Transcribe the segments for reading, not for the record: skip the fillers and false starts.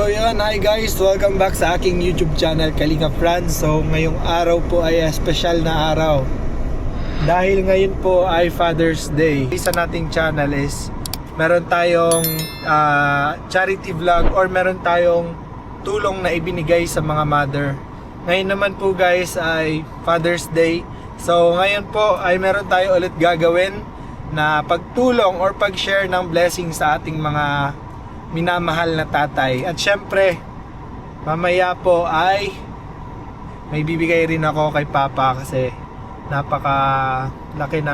So yun, hi guys, welcome back sa aking YouTube channel, Kalinga Franz. So ngayong araw po ay special na araw dahil ngayon po ay Father's Day. Sa nating channel is meron tayong charity vlog or meron tayong tulong na ibinigay sa mga mother. Ngayon naman po guys ay Father's Day. So ngayon po ay meron tayo ulit gagawin na pagtulong or pag-share ng blessing sa ating mga minamahal na tatay. At syempre, mamaya po ay may bibigay rin ako kay Papa kasi napakalaking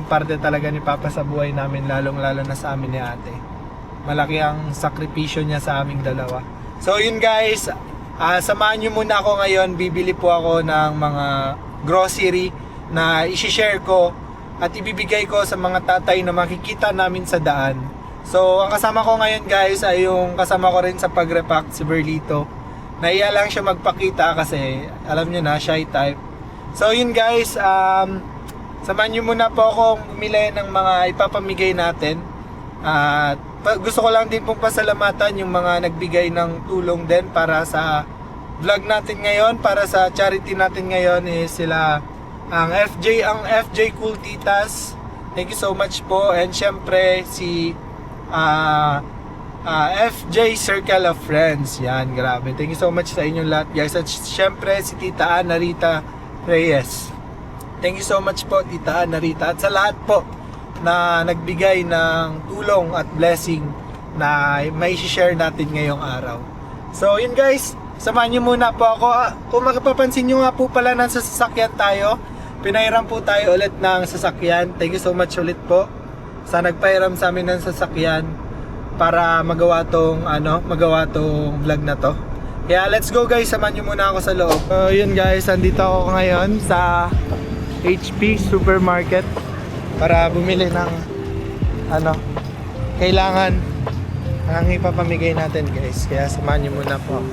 parte talaga ni Papa sa buhay namin, lalong-lalo na sa amin ni Ate. Malaki ang sakripisyo niya sa aming dalawa. So yun guys, samahan niyo muna ako ngayon. Bibili po ako ng mga grocery na i-share ko at ibibigay ko sa mga tatay na makikita namin sa daan. So, ang kasama ko ngayon guys ay yung kasama ko rin sa pag-repack, si Berlito. Naiya lang siya magpakita kasi alam niyo na, shy type. So, yun guys, samahan niyo muna po akong bumili ng mga ipapamigay natin. At gusto ko lang din pong pasalamatan yung mga nagbigay ng tulong din para sa vlog natin ngayon, para sa charity natin ngayon is sila ang FJ Cool Titas. Thank you so much po. And syempre si FJ Circle of Friends. Yan, grabe. Thank you so much sa inyong lahat guys. At syempre si Tita Ana Rita Reyes. Thank you so much po Tita Ana Rita. At sa lahat po na nagbigay ng tulong at blessing na may share natin ngayong araw. So yun guys, samahan nyo muna po ako. Kung makapapansin nyo nga po pala, nasa sasakyan tayo. Pinairam po tayo ulit ng sasakyan. Thank you so much ulit po sa nagpairam sa amin ng sasakyan para magawa tong vlog na to. Kaya let's go guys, samahan nyo muna ako sa loob. So yun guys, andito ako ngayon sa HP Supermarket para bumili ng kailangan ang ipapamigay natin guys. Kaya samahan nyo muna po ako.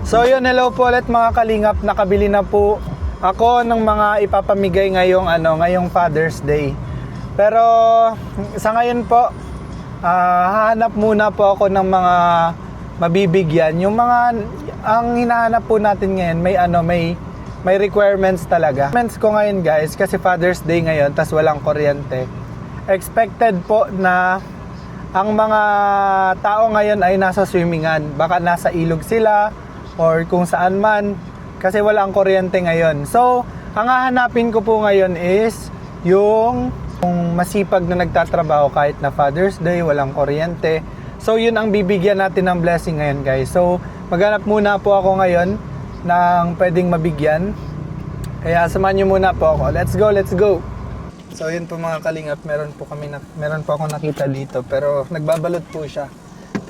So yun, hello po ulit mga kalingap. Nakabili na po ako ng mga ipapamigay ngayong Father's Day. Pero sa ngayon po, hahanap muna po ako ng mga mabibigyan. Yung ang hinahanap po natin ngayon, may requirements talaga. Requirements ko ngayon guys, kasi Father's Day ngayon, tas walang kuryente. Expected po na ang mga tao ngayon ay nasa swimmingan. Baka nasa ilog sila or kung saan man, kasi wala ang kuryente ngayon. So, ang hahanapin ko po ngayon is yung masipag na nagtatrabaho kahit na Father's Day, walang kuryente. So, yun ang bibigyan natin ng blessing ngayon guys. So, maghanap muna po ako ngayon ng pwedeng mabigyan. Kaya samahan nyo muna po ako. Let's go, let's go! So, yun po mga kalingap, meron po ako nakita dito, pero nagbabalot po siya.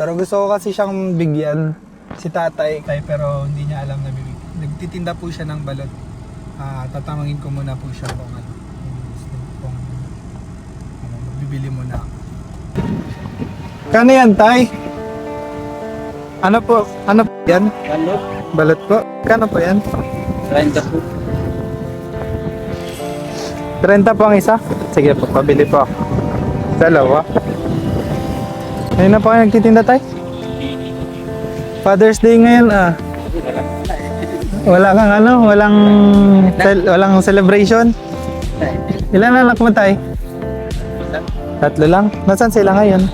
Pero gusto ko kasi siyang bigyan si tatay pero hindi niya alam na nagtitinda po siya ng balot. Tatamangin ko muna po siya kung bibili muna ako. Kano yan tay? Ano po yan? Balot po? Kano po yan? 30 po. 30 po ang isa? Sige po, pabili po ako. Dalawa. Ngayon na po kayo nagtitinda tay? Father's Day ngayon walang celebration. Ilan anak mo tay? 3 lang. Nasaan sila ngayon?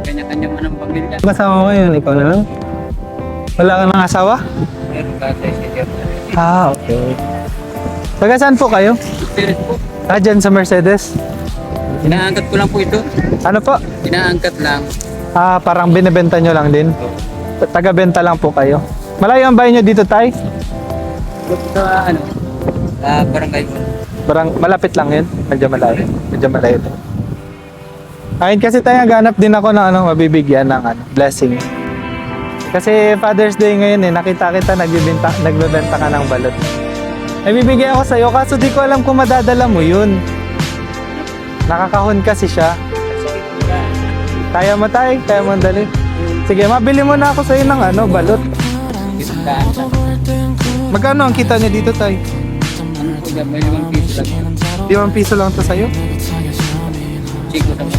Kanya-kanya mo ng pamilya. Kasama mo ngayon, ikaw na lang. Wala ka ng asawa? Meron tatay si Jerry. Okay. Taga saan po kayo? Spirit po. Dyan sa Mercedes. Inaangkat ko lang po ito. Ano po? Inaangkat lang. Parang binibenta nyo lang din. Taga-benta lang po kayo. Malayo ang bahay nyo dito, tay? Sa barangay. Malapit lang yun? Medyo malayo. Ayun kasi tayo naghanap din ako ng mabibigyan ng blessing. Kasi Father's Day ngayon nakita kita nagbebenta ka ng balot. Ay bibigyan ako sa'yo kaso di ko alam kung madadala mo yun. Nakakahon kasi siya. Kaya mo tayo? Kaya mo dali? Sige, mabili mo na ako sa'yo ng balot. Magkano ang kita niya dito tayo? May 5 piso lang. 5 piso lang to sa'yo? Chico naman.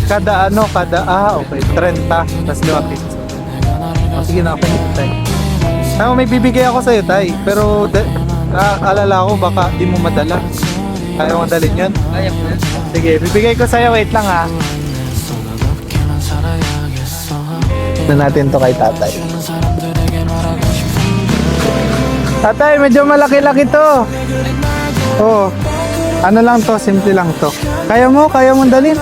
Okay. 30, tas 5 piso. Sige na, okay nito tayo. Tayo, may bibigay ako sa'yo tayo. Pero, alala ko, baka di mo madala. Kaya mo dalhin yun? Kaya po. Sige, bibigay ko sa'yo. Wait lang ha. Ito natin to kay tatay. Tatay, medyo malaki-laki to. Oh, ano lang to, simple lang to. Kaya mo dalhin?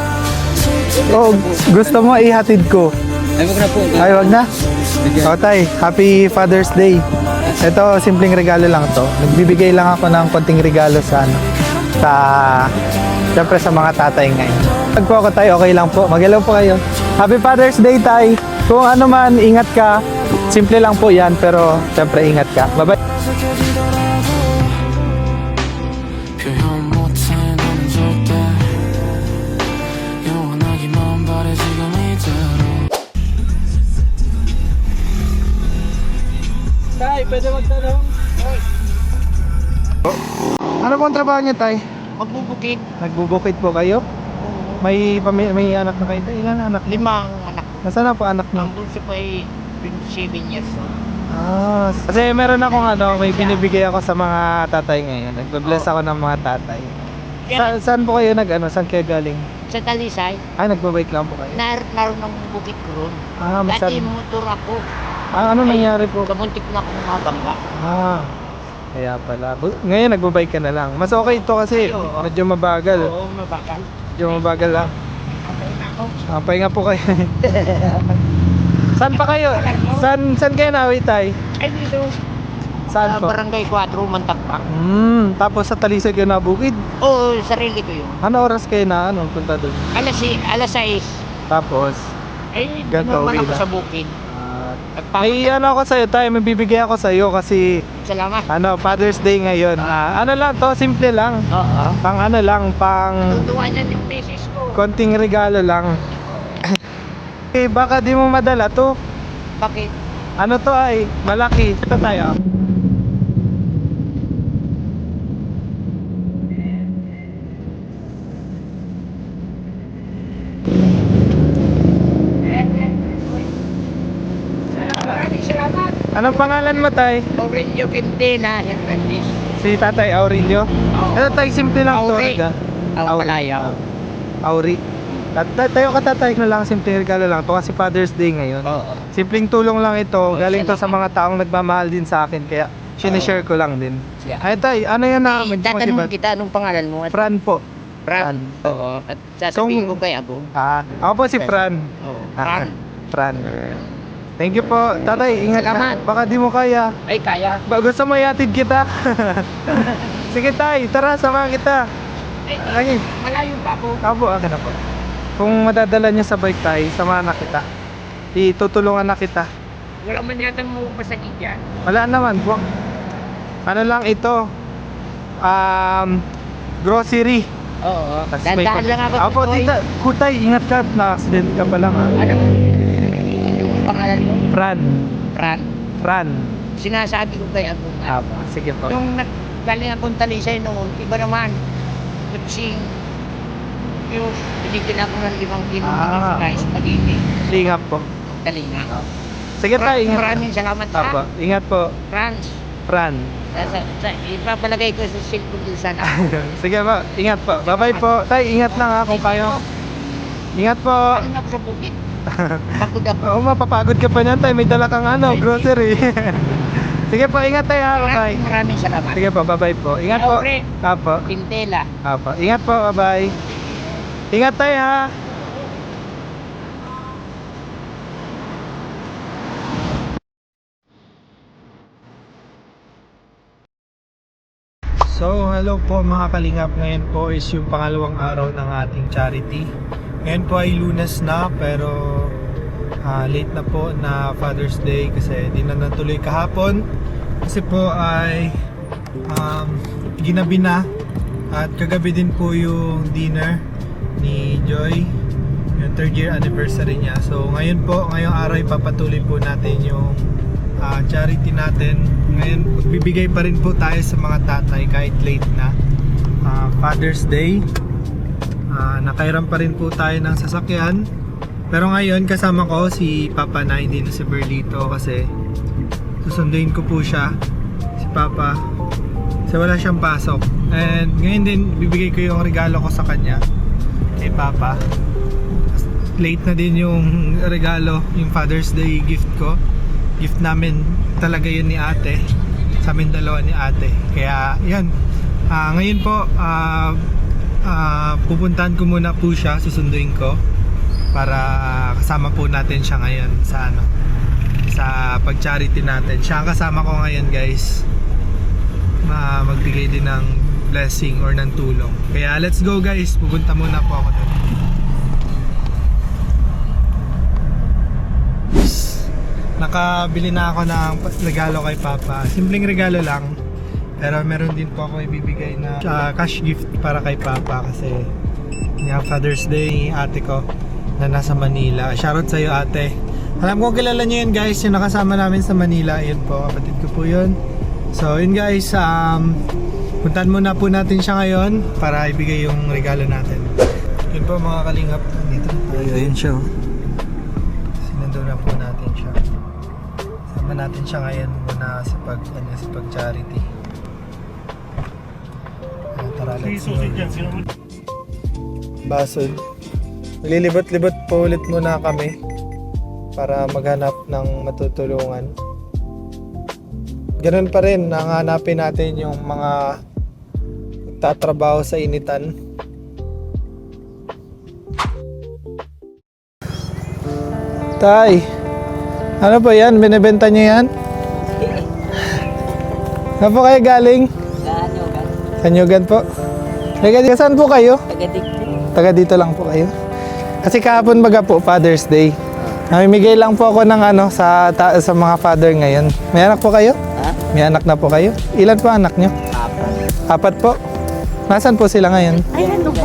Oh, gusto mo ihatid ko? Ay, wag na po. Ay, wag na. O tay, Happy Father's Day. Ito, simpleng regalo lang to. Nagbibigay lang ako ng konting regalo sa siyempre sa mga tatay ngayon. Pag po ako tay, okay lang po. Mag-hello po kayo. Happy Father's Day tay. Kung ano man, ingat ka. Simple lang po yan, pero siyempre ingat ka. Bye-bye. 표현 못해 너는 절대 영원하기만 바래 지금 이대로 Tay, pwede magtanong? Ano pong trabaho niyo tay? Magbubukid. Nagbubukid po kayo? May anak na kayo tay? Ilan anak? 5 anak. Nasaan na po anak niyo? Ang bunso ko ay 27 years old. Kasi meron akong may binibigay ako sa mga tatay ngayon. Nagbe-bless ako ng mga tatay. Saan po kayo saan kayo galing? Sa Talisay, Ay, nagbabike lang po kayo. naroon ng bukid ko ron. Masan. Dati motor ako. Ano nangyari po? Kamuntik na akong mabangga. Kaya pala. Ngayon nagbabike ka na lang. Mas okay ito kasi Oo. medyo mabagal. Oo, mabakal. Medyo mabagal lang. Okay na ako. Pahinga po kayo. Saan pa kayo? Saan kayo nawi tay? Ay dito, Saan po? Barangay 4, Mantagpa. Tapos sa Talisay kayo nabukid. Oo, sarili ko yun. Ano oras kayo na punta doon? Alas 6. Tapos, Ay, Ganto, naman okay ako na. sa bukid. may ako sa'yo tayo, may bibigay ako sa'yo kasi Salamat. Father's Day ngayon. Ano lang to, simple lang. Oo. Pang Tutuwa niyan yung misis ko. konting regalo lang. Baka di mo madala to. Bakit? Ano to ay, malaki. Ito tayo. Salamat. Anong pangalan mo tay? Aurelio Quintana, Hernandez. Si Tatay Aurelio? Ito tay, simple lang to. Auri. Riga. Palayaw. Auri. Tayo ka tatay na lang, simpleng regalo lang to kasi Father's Day ngayon. Oo. Simpleng tulong lang ito. Galing to sa mga taong nagmamahal din sa akin kaya sinishare ko lang din. Yeah. Ay tay, ano yan na? Tatanong kita anong pangalan mo? Fran po. Fran. Oo. At sasabihin Kung- ko kay Ago. Ako po si Fran. Oo. Fran. Fran. Thank you po. Tatay, ingat Salamat. ka. Baka di mo kaya. Ay, kaya. Gusto mo iatid kita? Sige tay, tara samahan kita. Ay, malayo pa ako. Abo, akin na po. Kung madadala niya sa bike tay, samahan na kita. Itutulungan na kita. Wala man yata mo pasakit yan. Wala naman po. Ano lang ito? Grocery. Oo. Tas may Dandahan lang ako. Apo, Toy. tita. Kutay, ingat ka. Na-accident ka pa lang ha. Ano? Yung pangalan mo? Fran. Fran. Fran. Sinasabi ko kay Ago. Apo, sige po. Yung galing akong Talisay noon, iba naman. Kutsing. Yung binigyan ako ng 5 kilo Ah. ng rice pagini. Ingat po. Talinga. Sige tayo, ingat. Maraming salamat Apo, ha. ingat po. Franz. Fran. Ipapalagay ko sa cellphone din sana. Sige po, ingat po. Bye-bye po. Tay, ingat lang ha kung kayo. Ingat po. Ano ako sa bukid? Pagod ako. Oo, mapapagod ka pa niyan tay. May dala kang grocery. Sige po, ingat tayo ha tay. Maraming salamat. Sige po, bye-bye po. Ingat po. Aure. Apo. Pintela. Apo. Ingat po, bye-bye. Ingat tayo ha. So, hello po mga kalingap. Ngayon po is yung pangalawang araw ng ating charity. Ngayon po ay Lunes na, pero late na po na Father's Day kasi di na natuloy kahapon. Kasi po ay ginabi na at kagabi din po yung dinner ni Joy, yung 3rd year anniversary niya. So ngayon po, ngayong araw ipapatuloy po natin yung charity natin. Ngayon bibigay pa rin po tayo sa mga tatay kahit late na Father's Day. Nakairam pa rin po tayo ng sasakyan. Pero ngayon kasama ko si Papa na, hindi na si Berlito kasi susunduin ko po siya, si Papa, kasi wala siyang pasok. And ngayon din bibigay ko yung regalo ko sa kanya, kay Papa. Late na din yung regalo, yung Father's Day gift ko. Gift namin talaga yun ni ate, sa amin dalawa ni ate. Kaya yan, ngayon po pupuntahan ko muna po siya, susunduin ko para kasama po natin siya ngayon sa sa pag-charity natin. Siya ang kasama ko ngayon, guys. Magbigay din ng blessing or ng tulong. Kaya let's go, guys. Pupunta muna po ako doon. Nakabili na ako ng regalo kay Papa. Simpleng regalo lang. Pero meron din po ako ibibigay na cash gift para kay Papa kasi yung Father's Day ate ko na nasa Manila. Shoutout sa iyo, ate. Alam ko kilala niyo yun, guys, yung nakasama namin sa Manila. Yun po, kapatid ko po yun. So yun, guys, puntahan muna po natin siya ngayon para ibigay yung regalo natin. Yun po mga kalingap, dito na po. Ayun siya, oh. Sinando na po natin siya. Sama natin siya ngayon muna sa pag-charity. Tara, let's go. Basod. Lilibot-libot po ulit muna kami para maghanap ng matutulungan. Ganun pa rin, hanapin natin yung mga tatrabaho sa initan. Tay, ano po yan? Binibenta niyo yan? Saan po kayo galing? Kanyugan po. Saan po kayo? Taga dito lang po kayo. Kasi kahapon baga po, Father's Day. Namimigay lang po ako ng sa mga father ngayon. May anak po kayo? Ha? May anak na po kayo? Ilan po anak nyo? 4 po. Nasaan po sila ngayon?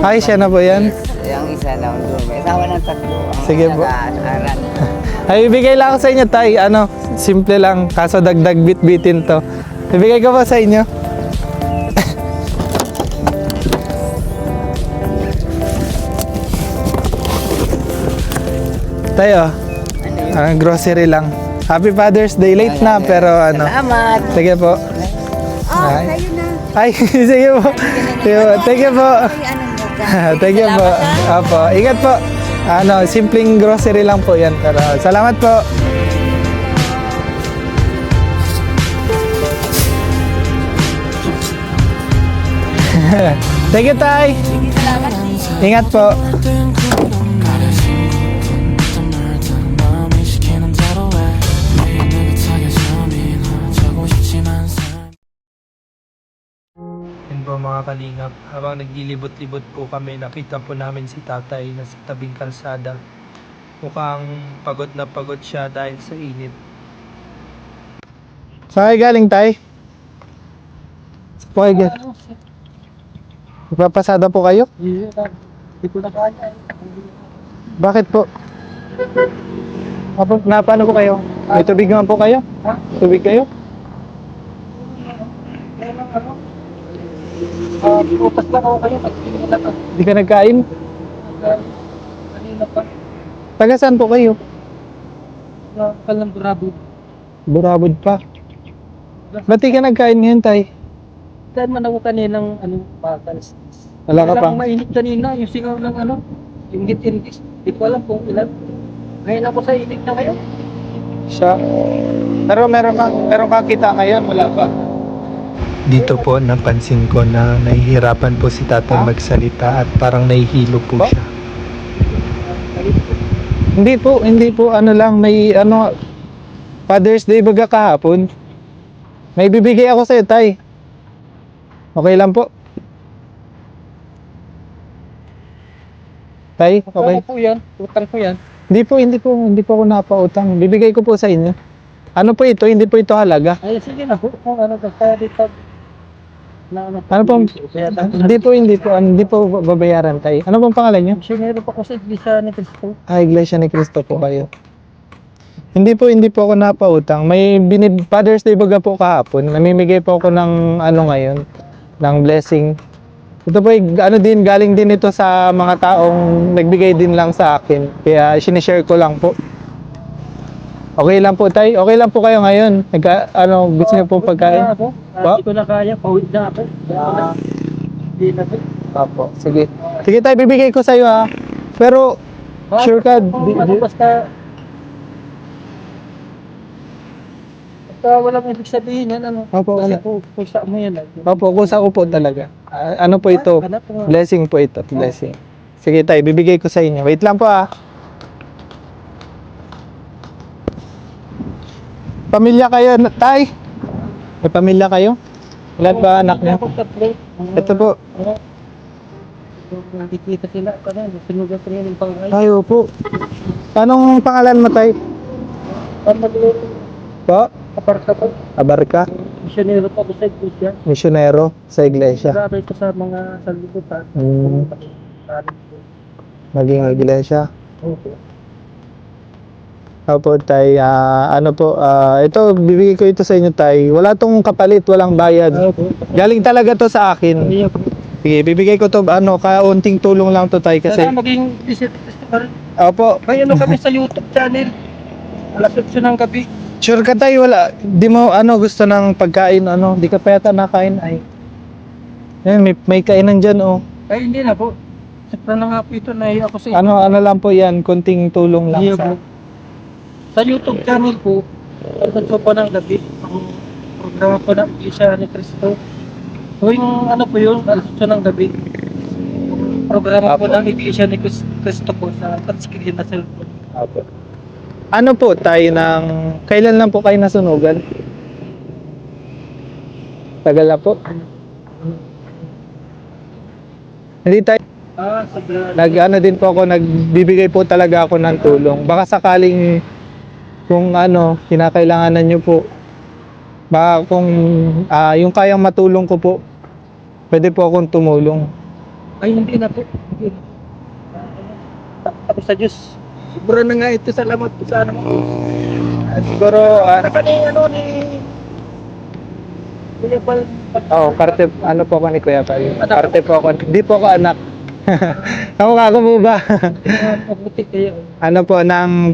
Ay, siya na po yan. Yung isa na doon. May asawa ng 3. Sige po. Nag-aaral. Ay, ibigay lang ako sa inyo, tay. Simple lang. Kaso dagdag bit-bitin to. Ibigay ko po sa inyo. Tayo, grocery lang. Happy Father's Day. Late na, pero Salamat. Sige po. Ay, ay sige po. Sige po. Thank you po. Thank you po. Opo. Ingat po. Simpleng grocery lang po yan. Pero salamat po. Thank you, tay. Ingat po. Yun po mga kalingap, habang naglilibot-libot po kami, nakita po namin si tatay na sa tabing kalsada. Mukhang pagod na pagod siya dahil sa init. Saan kayo galing, tay? Saan po kayo galing? Magpapasada po kayo? Hindi ko na kaya. Bakit po? Paano po kayo? May tubig naman po kayo? Tubig kayo? Putas lang ako kayo. Pag-tingin na ka. Hindi ka nagkain? Kanina pa. Taga saan po kayo? Palang burabod. Burabod pa. Ba't di ka nagkain ngayon, tay? Dahil man ako kaninang patas. Wala ka pang? mainit kanina. Yung singaw ng ingit-ingit. Hindi ko alam kung ilan. Ngayon ako sa init na ngayon. Siya. Pero meron kang kita ngayon, wala pa. Dito po napansin ko na nahihirapan po si tatay magsalita at parang nahihilo po siya. Hindi po may Father's Day baga kahapon. May bibigay ako sa'yo, tay. Okay lang po. Tay, Okay okay. po yan. Utang ko yan. Hindi po ako napautang. Bibigay ko po sa inyo. Ano po ito? Hindi po ito halaga. Ay, sige na po. Kung ano, kaya dito. Ano pong, hindi po babayaran tayo. Ano pong pangalan niyo? Misyonero pa ko sa Iglesia ni Cristo. Iglesia ni Cristo po kayo. Hindi po ako napautang. May Father's Day baga po kahapon. Namimigay po ako ng ano ngayon, ng blessing. Ito po galing din ito sa mga taong nagbigay din lang sa akin. Kaya sinishare ko lang po. Okay lang po tayo. Okay lang po kayo ngayon. Gusto niyo po pagkain? Ako. Pa? Hindi ko na kaya. Pawid na ako. Hindi na po. Opo, sige. Sige tayo, bibigay ko sa iyo ha. Pero sure ka, Basta walang ibig sabihin yan, ano? Opo, Kasi wala. kung saan mo yan. Opo, kusa ko po talaga. Ano po ito? Hanap mo. Blessing po ito, blessing. Sige tayo, bibigay ko sa inyo. Wait lang po ah. Pamilya kayo, tay? May pamilya kayo? Ilan ba anak niyo? Ako tatlo. Ito po. Nakikita sila. Sinugat rin yung pangay. Tayo po. Anong pangalan mo tay? Pamalitin. Po? Kaparta po. Abarka? Misyonero pa ako sa Iglesia. Misyonero sa iglesia. Grabe ito sa mga sanlibutan. Maging iglesia. Okay. Opo tay, ito bibigay ko ito sa inyo tay. Wala tong kapalit, walang bayad. Galing talaga to sa akin. Sige, bibigay ko to kaunting tulong lang to tay kasi. Sana maging visit festival. Opo, May ano kami sa YouTube channel. Alas 8 ng gabi. sure ka tay, wala. Di mo gusto ng pagkain di ka pa yata nakain ay. Yan, may kainan diyan oh. Ay hindi na po. Sipra na nga po ito na ako sa Ano lang po yan, konting tulong lang Iya sa. po. Sa YouTube channel po, alas 8 po ng gabi. Ang programa po ng Iglesia ni Cristo. Tuwing ano po yun, alas 8 ng gabi. Programa po Apo. ng Iglesia ni Cristo po sa touchscreen na cellphone. Opo. Ano po tayo kailan lang po kayo nasunugan? Tagal na po. Hindi tayo din po ako, nagbibigay po talaga ako ng tulong. Baka sakaling kung kinakailanganan nyo po. Baka kung yung kayang matulong ko po, pwede po akong tumulong. Ay hindi na po. Hindi na. Ako sa Diyos. Siguro na nga ito, salamat po sa ano mo. Siguro, Kuya Pal. parte, po ako ni Kuya Pal. Parte po ako, hindi po ako anak. Ako po ba? Mabuti kayo.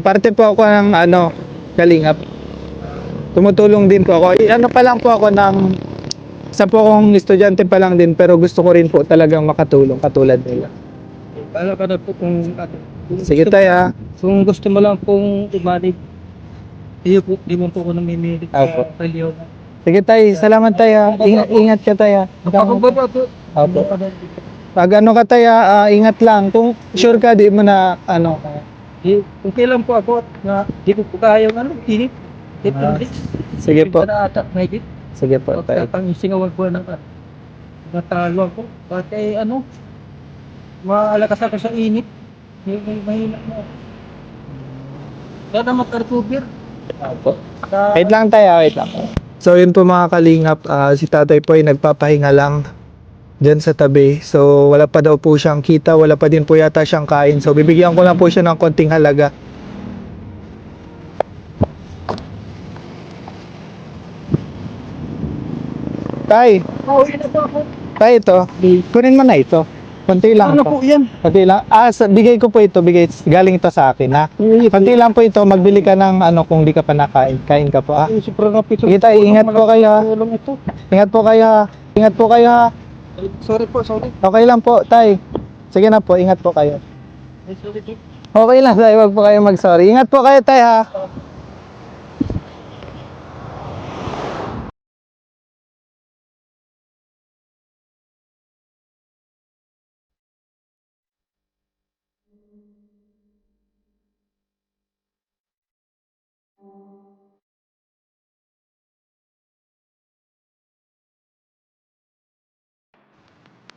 Parte po ako ng kalingap. Tumutulong din po ako. Pa lang po ako isa po akong estudyante pa lang din, pero gusto ko rin po talagang makatulong katulad nila. Paano ka na po kung Sige tayo. Kung gusto mo lang pong umanig, iyo po, di mo po ako namimilit Opo. sa reliyon. Sige tayo, salamat tayo. Ingat ka tayo. Ako baba po. Opo. Pag ka tayo, ingat lang. Kung sure ka, di mo na Kung kailan po ako na di ko po kaya init. Sige po. Na atak na higit. Sige po tayo. Pang singawan ko ng natalo ako. Pati maalakas ako sa init. Mahina mo. Kaya mag-recover. Opo. Wait lang tayo, wait lang. So yun po mga kalingap, si tatay po ay nagpapahinga lang dyan sa tabi. So wala pa daw po siyang kita, wala pa din po yata siyang kain. So bibigyan ko lang po siya ng konting halaga. Tay, Pauwi na po ako. tay ito. Kunin mo na ito. Konti lang Ano po. po yan? Konti lang. Bigay ko po ito, galing ito sa akin ha. Konti lang po ito, magbili ka ng kung di ka pa nakain. Kain ka po ha. Sobrang kapito. Sige tayo, ingat po kayo ha. Tulong ito. Ingat po kayo ha. Ingat po kayo ha. Sorry po, sorry. Okay lang po, tay. Sige na po, ingat po kayo. Sorry po. Okay lang tay, wag po kayo mag-sorry. Ingat po kayo tay ha.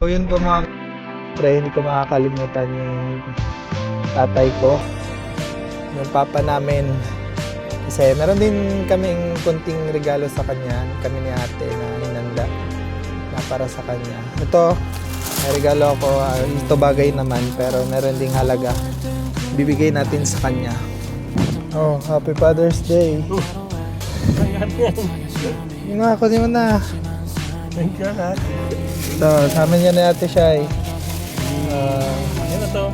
So yun po mga Siyempre, hindi ko makakalimutan yung tatay ko. Yung papa namin. Kasi meron din kaming kunting regalo sa kanya. Kami ni ate na hinanda na para sa kanya. Ito, may regalo ako. Ito bagay naman pero meron ding halaga. Bibigay natin sa kanya. Oh, Happy Father's Day. Yung nga, kunin mo na. Ito, sa amin yan ni ate Shai. Ano to?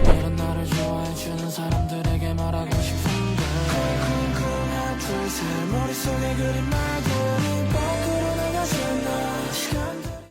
이런 나를 좋아해주는 사람들에게 말하고 싶은데 하나 둘셋 머릿속에 그린